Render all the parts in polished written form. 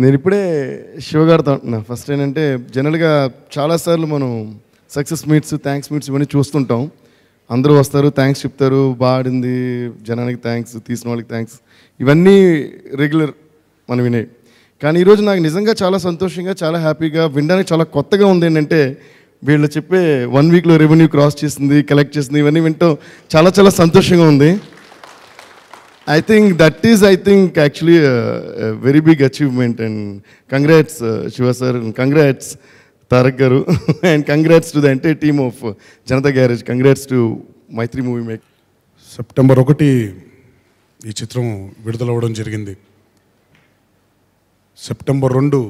నేను ఇప్పుడే శివగారితో అంటున్నా. ఫస్ట్ ఏంటంటే జనరల్గా చాలాసార్లు మనం సక్సెస్ మీట్స్, థ్యాంక్స్ మీట్స్ ఇవన్నీ చూస్తుంటాం. అందరూ వస్తారు, థ్యాంక్స్ చెప్తారు, బాడింది, జనానికి థ్యాంక్స్, తీసిన వాళ్ళకి థ్యాంక్స్, ఇవన్నీ రెగ్యులర్ మనం వినే. కానీ ఈరోజు నాకు నిజంగా చాలా సంతోషంగా, చాలా హ్యాపీగా, వినడానికి చాలా కొత్తగా ఉంది. ఏంటంటే వీళ్ళు చెప్పే 1 వీక్లో రెవెన్యూ క్రాస్ చేసింది, కలెక్ట్ చేసింది, ఇవన్నీ వింటాం చాలా చాలా సంతోషంగా ఉంది. I think actually a very big achievement, and congrats Shiva sir, and congrats Tarak garu and congrats to the entire team of Janata Garage. Congrats to Maitri Movie Make. September 1 ఈ చిత్రం విడుదలవ్వడం జరిగింది. సెప్టెంబర్ 2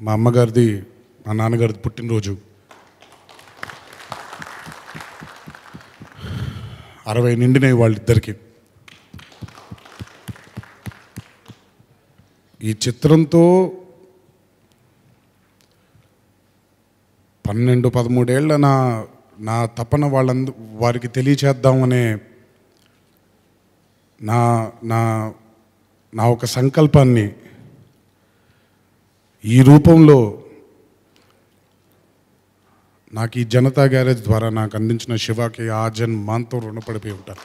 మా అమ్మగారిది, మా నాన్నగారిది పుట్టినరోజు. 60 నిండినాయి వాళ్ళిద్దరికి. ఈ చిత్రంతో 12-13 ఏళ్ళ నా తపన వారికి తెలియచేద్దామనే నా ఒక సంకల్పాన్ని ఈ రూపంలో నాకు ఈ జనతా గ్యారేజ్ ద్వారా నాకు అందించిన శివాకి ఆ జన్మాంతం రుణపడిపోయి ఉంటాను.